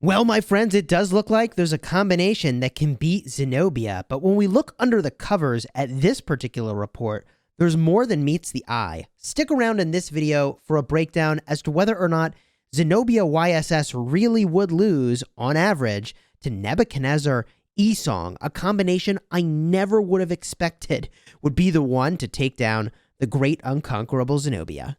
Well, my friends, it does look like there's a combination that can beat Zenobia, but when we look under the covers at this particular report, there's more than meets the eye. Stick around in this video for a breakdown as to whether or not Zenobia YSS really would lose, on average, to Nebuchadnezzar Esong, a combination I never would have expected would be the one to take down the great unconquerable Zenobia.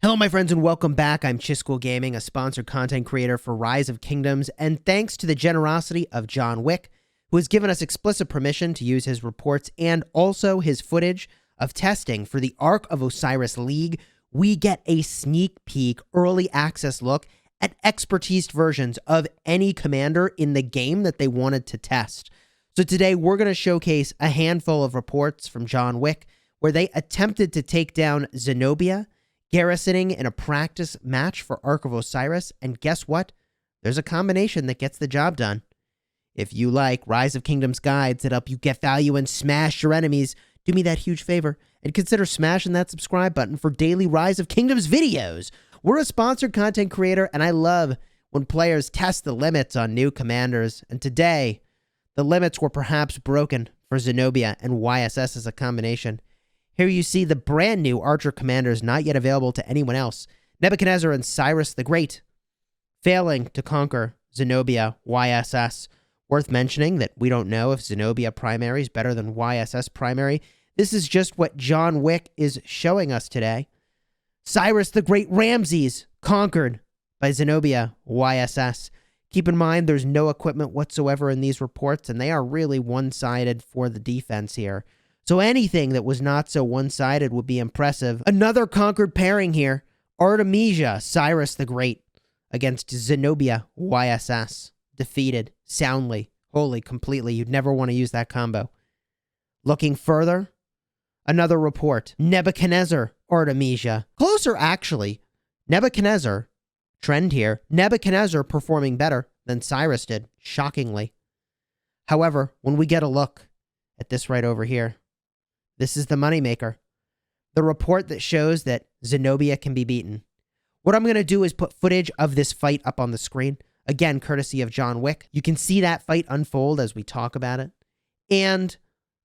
Hello, my friends, and welcome back. I'm Chisgule Gaming, a sponsored content creator for Rise of Kingdoms, and thanks to the generosity of John Wick, who has given us explicit permission to use his reports and also his footage of testing for the Ark of Osiris League, we get a sneak peek, early access look at expertise versions of any commander in the game that they wanted to test. So today, we're going to showcase a handful of reports from John Wick where they attempted to take down Zenobia, garrisoning in a practice match for Ark of Osiris, and guess what? There's a combination that gets the job done. If you like Rise of Kingdoms guides that help you get value and smash your enemies, do me that huge favor and consider smashing that subscribe button for daily Rise of Kingdoms videos. We're a sponsored content creator, and I love when players test the limits on new commanders, and today, the limits were perhaps broken for Zenobia and YSS as a combination. Here you see the brand new archer commanders not yet available to anyone else. Nebuchadnezzar and Cyrus the Great failing to conquer Zenobia YSS. Worth mentioning that we don't know if Zenobia primary is better than YSS primary. This is just what John Wick is showing us today. Cyrus the Great Ramses conquered by Zenobia YSS. Keep in mind there's no equipment whatsoever in these reports, and they are really one-sided for the defense here. So anything that was not so one-sided would be impressive. Another conquered pairing here. Artemisia, Cyrus the Great, against Zenobia YSS. Defeated soundly, wholly, completely. You'd never want to use that combo. Looking further, another report. Nebuchadnezzar, Artemisia. Closer, actually. Nebuchadnezzar, trend here. Nebuchadnezzar performing better than Cyrus did, shockingly. However, when we get a look at this right over here, this is the moneymaker. The report that shows that Zenobia can be beaten. What I'm going to do is put footage of this fight up on the screen. Again, courtesy of John Wick. You can see that fight unfold as we talk about it. And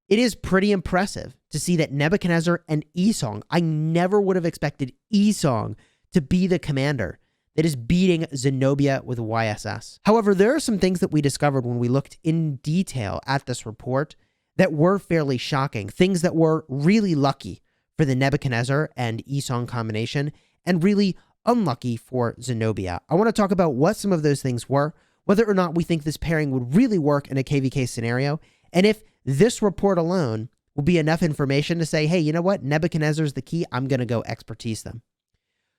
it is pretty impressive to see that Nebuchadnezzar and Esong, I never would have expected Esong to be the commander that is beating Zenobia with YSS. However, there are some things that we discovered when we looked in detail at this report that were fairly shocking, things that were really lucky for the Nebuchadnezzar and Esong combination, and really unlucky for Zenobia. I want to talk about what some of those things were, whether or not we think this pairing would really work in a KVK scenario, and if this report alone will be enough information to say, hey, you know what? Nebuchadnezzar's the key. I'm going to go expertise them.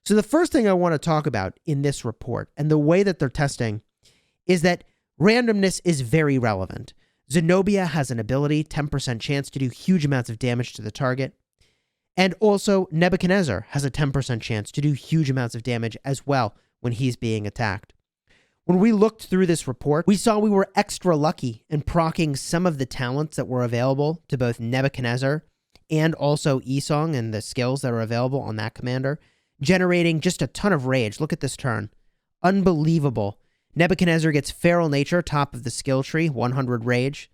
So the first thing I want to talk about in this report and the way that they're testing is that randomness is very relevant. Zenobia has an ability, 10% chance to do huge amounts of damage to the target. And also, Nebuchadnezzar has a 10% chance to do huge amounts of damage as well when he's being attacked. When we looked through this report, we saw we were extra lucky in proccing some of the talents that were available to both Nebuchadnezzar and also Esong and the skills that are available on that commander, generating just a ton of rage. Look at this turn. Unbelievable. Nebuchadnezzar gets Feral Nature, top of the skill tree, 100 rage.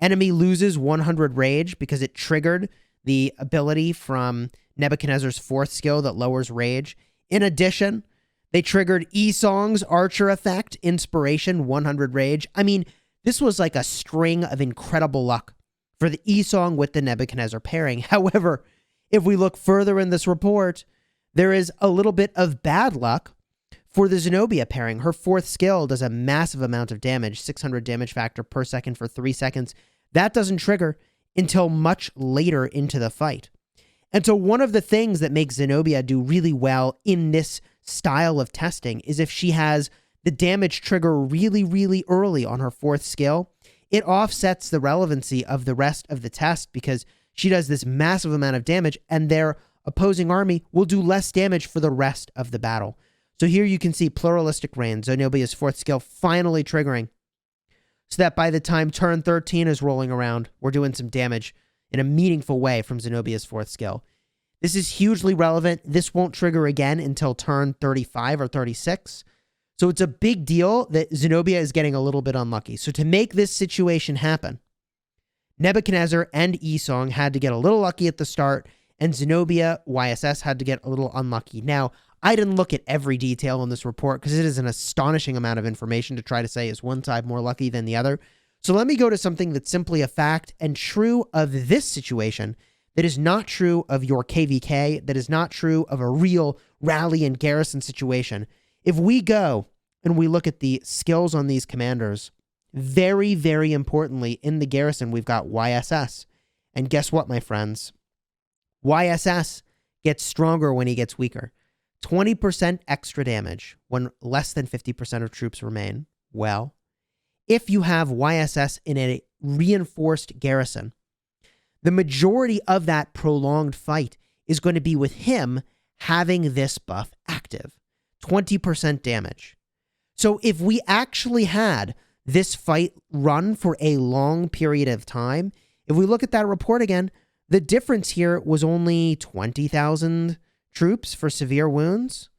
Enemy loses 100 rage because it triggered the ability from Nebuchadnezzar's fourth skill that lowers rage. In addition, they triggered Esong's Archer effect, Inspiration, 100 rage. I mean, this was like a string of incredible luck for the Esong with the Nebuchadnezzar pairing. However, if we look further in this report, there is a little bit of bad luck for the Zenobia pairing. Her fourth skill does a massive amount of damage, 600 damage factor per second for 3 seconds. That doesn't trigger until much later into the fight. And so one of the things that makes Zenobia do really well in this style of testing is if she has the damage trigger really, really early on her fourth skill, it offsets the relevancy of the rest of the test because she does this massive amount of damage and their opposing army will do less damage for the rest of the battle. So here you can see Pluralistic Reign, Zenobia's fourth skill finally triggering, so that by the time turn 13 is rolling around, we're doing some damage in a meaningful way from Zenobia's fourth skill. This is hugely relevant. This won't trigger again until turn 35 or 36. So it's a big deal that Zenobia is getting a little bit unlucky. So to make this situation happen, Nebuchadnezzar and Esong had to get a little lucky at the start, and Zenobia YSS had to get a little unlucky. Now, I didn't look at every detail in this report because it is an astonishing amount of information to try to say is one side more lucky than the other. So let me go to something that's simply a fact and true of this situation that is not true of your KVK, that is not true of a real rally and garrison situation. If we go and we look at the skills on these commanders, very, very importantly, in the garrison, we've got YSS. And guess what, my friends? YSS gets stronger when he gets weaker. 20% extra damage when less than 50% of troops remain. Well, if you have YSS in a reinforced garrison, the majority of that prolonged fight is going to be with him having this buff active. 20% damage. So if we actually had this fight run for a long period of time, if we look at that report again, the difference here was only 20,000 troops for severe wounds.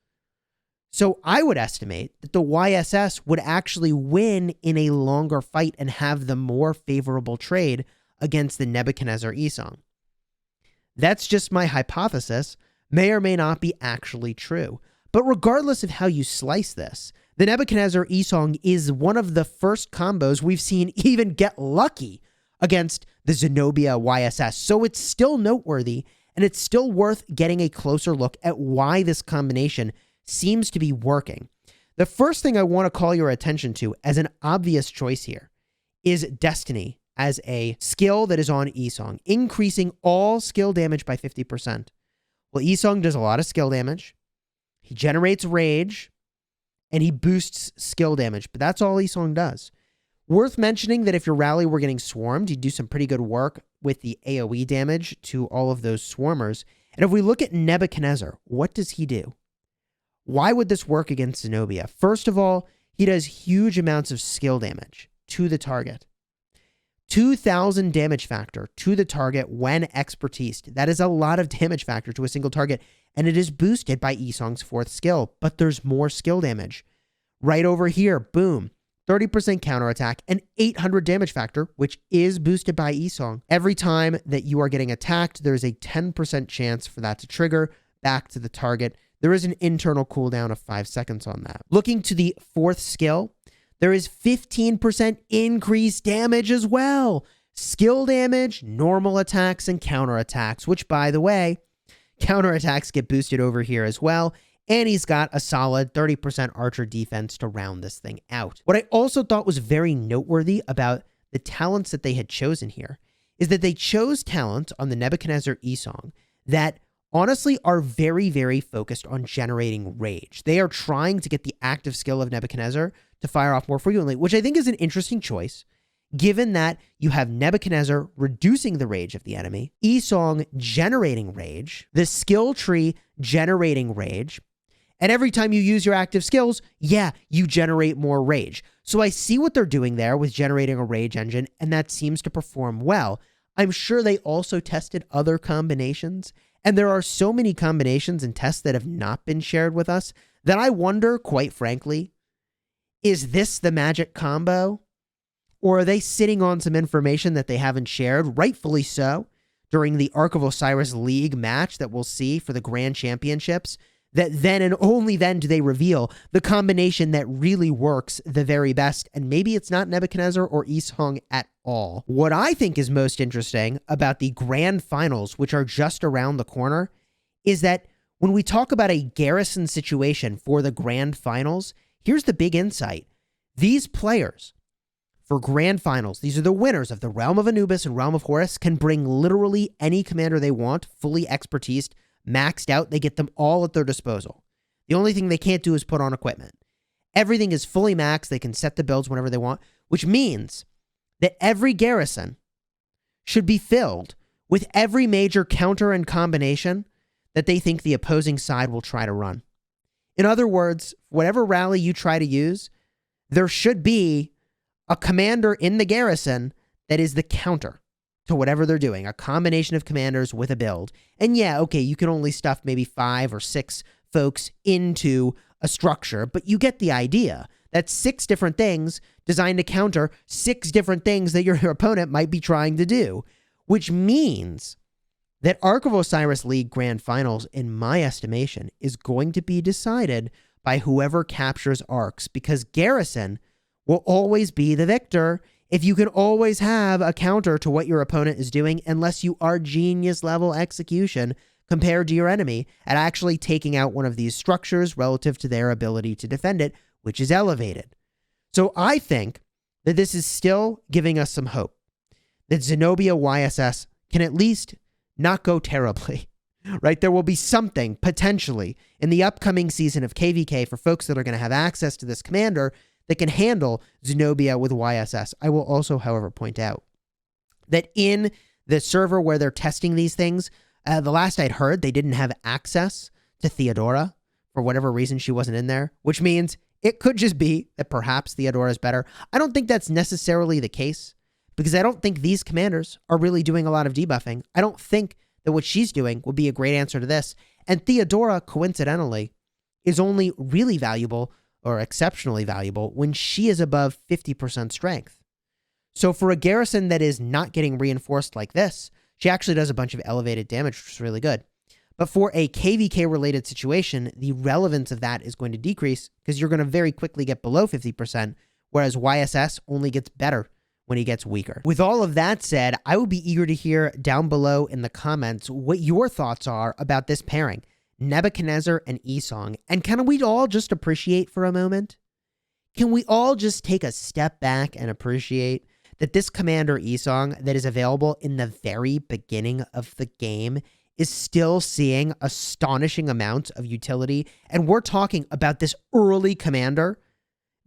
So I would estimate that the YSS would actually win in a longer fight and have the more favorable trade against the Nebuchadnezzar Esong. That's just my hypothesis, may or may not be actually true. But regardless of how you slice this, the Nebuchadnezzar Esong is one of the first combos we've seen even get lucky against the Zenobia YSS. So it's still noteworthy, and it's still worth getting a closer look at why this combination seems to be working. The first thing I want to call your attention to as an obvious choice here is Destiny as a skill that is on Esong, increasing all skill damage by 50%. Well, Esong does a lot of skill damage. He generates rage, and he boosts skill damage, but that's all Esong does. Worth mentioning that if your rally were getting swarmed, you do some pretty good work with the AoE damage to all of those swarmers. And if we look at Nebuchadnezzar, what does he do? Why would this work against Zenobia? First of all, he does huge amounts of skill damage to the target. 2,000 damage factor to the target when expertised. That is a lot of damage factor to a single target, and it is boosted by Esong's fourth skill, but there's more skill damage. Right over here, boom, 30% counterattack and 800 damage factor, which is boosted by Esong. Every time that you are getting attacked, there's a 10% chance for that to trigger back to the target. There is an internal cooldown of 5 seconds on that. Looking to the fourth skill, there is 15% increased damage as well. Skill damage, normal attacks, and counterattacks, which, by the way, counterattacks get boosted over here as well. And he's got a solid 30% archer defense to round this thing out. What I also thought was very noteworthy about the talents that they had chosen here is that they chose talents on the Nebuchadnezzar Esong that honestly are very, very focused on generating rage. They are trying to get the active skill of Nebuchadnezzar to fire off more frequently, which I think is an interesting choice, given that you have Nebuchadnezzar reducing the rage of the enemy, Esong generating rage, the skill tree generating rage, and every time you use your active skills, yeah, you generate more rage. So I see what they're doing there with generating a rage engine, and that seems to perform well. I'm sure they also tested other combinations, and there are so many combinations and tests that have not been shared with us that I wonder, quite frankly, is this the magic combo? Or are they sitting on some information that they haven't shared, rightfully so, during the Ark of Osiris League match that we'll see for the Grand Championships, that then and only then do they reveal the combination that really works the very best, and maybe it's not Nebuchadnezzar or Esong at all. What I think is most interesting about the Grand Finals, which are just around the corner, is that when we talk about a garrison situation for the Grand Finals, here's the big insight. These players, for Grand Finals, these are the winners of the Realm of Anubis and Realm of Horus, can bring literally any commander they want, fully expertised, maxed out. They get them all at their disposal. The only thing they can't do is put on equipment. Everything is fully maxed. They can set the builds whenever they want, which means that every garrison should be filled with every major counter and combination that they think the opposing side will try to run. In other words, whatever rally you try to use, there should be a commander in the garrison that is the counter. to whatever they're doing, a combination of commanders with a build. And yeah, okay, you can only stuff maybe 5 or 6 folks into a structure, but you get the idea. That's 6 different things designed to counter 6 different things that your opponent might be trying to do, which means that Ark of Osiris League Grand Finals, in my estimation, is going to be decided by whoever captures Arks, because Garrison will always be the victor if you can always have a counter to what your opponent is doing, unless you are genius level execution compared to your enemy at actually taking out one of these structures relative to their ability to defend it, which is elevated. So I think that this is still giving us some hope that Zenobia YSS can at least not go terribly, right? There will be something potentially in the upcoming season of KVK for folks that are going to have access to this commander that can handle Zenobia with YSS. I will also, however, point out that in the server where they're testing these things, the last I'd heard, they didn't have access to Theodora. For whatever reason, she wasn't in there, which means it could just be that perhaps Theodora is better. I don't think that's necessarily the case, because I don't think these commanders are really doing a lot of debuffing. I don't think that what she's doing would be a great answer to this. And Theodora, coincidentally, is only really valuable or exceptionally valuable when she is above 50% strength. So for a garrison that is not getting reinforced like this, she actually does a bunch of elevated damage, which is really good. But for a KVK-related situation, the relevance of that is going to decrease because you're going to very quickly get below 50%, whereas YSS only gets better when he gets weaker. With all of that said, I would be eager to hear down below in the comments what your thoughts are about this pairing, Nebuchadnezzar and Esong. And can we all just appreciate for a moment? Can we all just take a step back and appreciate that this commander Esong that is available in the very beginning of the game is still seeing astonishing amounts of utility? And we're talking about this early commander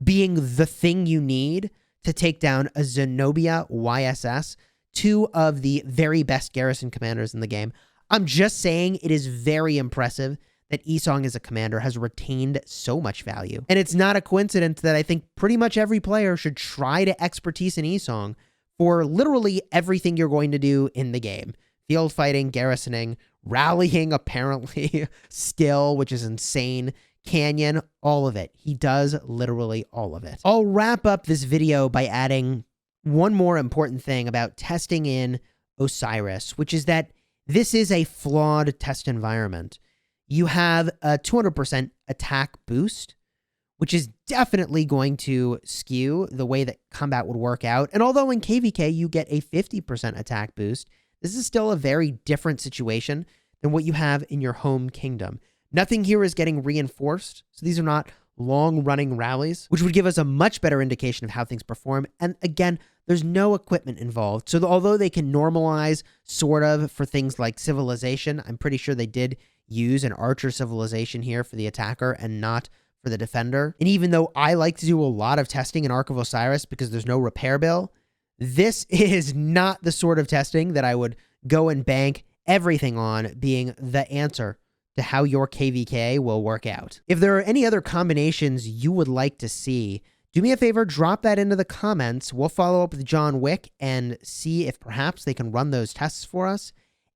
being the thing you need to take down a Zenobia YSS, 2 of the very best garrison commanders in the game. I'm just saying it is very impressive that Esong as a commander has retained so much value. And it's not a coincidence that I think pretty much every player should try to expertise in Esong for literally everything you're going to do in the game. Field fighting, garrisoning, rallying apparently still, which is insane. Canyon, all of it. He does literally all of it. I'll wrap up this video by adding one more important thing about testing in Osiris, which is that this is a flawed test environment. You have a 200% attack boost, which is definitely going to skew the way that combat would work out. And although in KVK you get a 50% attack boost, this is still a very different situation than what you have in your home kingdom. Nothing here is getting reinforced, so these are not long-running rallies, which would give us a much better indication of how things perform. And again, there's no equipment involved. So although they can normalize sort of for things like civilization, I'm pretty sure they did use an archer civilization here for the attacker and not for the defender. And even though I like to do a lot of testing in Ark of Osiris because there's no repair bill, this is not the sort of testing that I would go and bank everything on being the answer to how your KVK will work out. If there are any other combinations you would like to see, do me a favor, drop that into the comments. We'll follow up with John Wick and see if perhaps they can run those tests for us.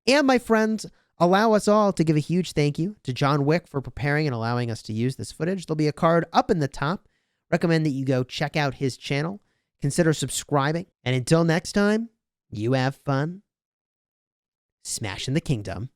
And my friends, allow us all to give a huge thank you to John Wick for preparing and allowing us to use this footage. There'll be a card up in the top. Recommend that you go check out his channel. Consider subscribing. And until next time, you have fun smashing the kingdom.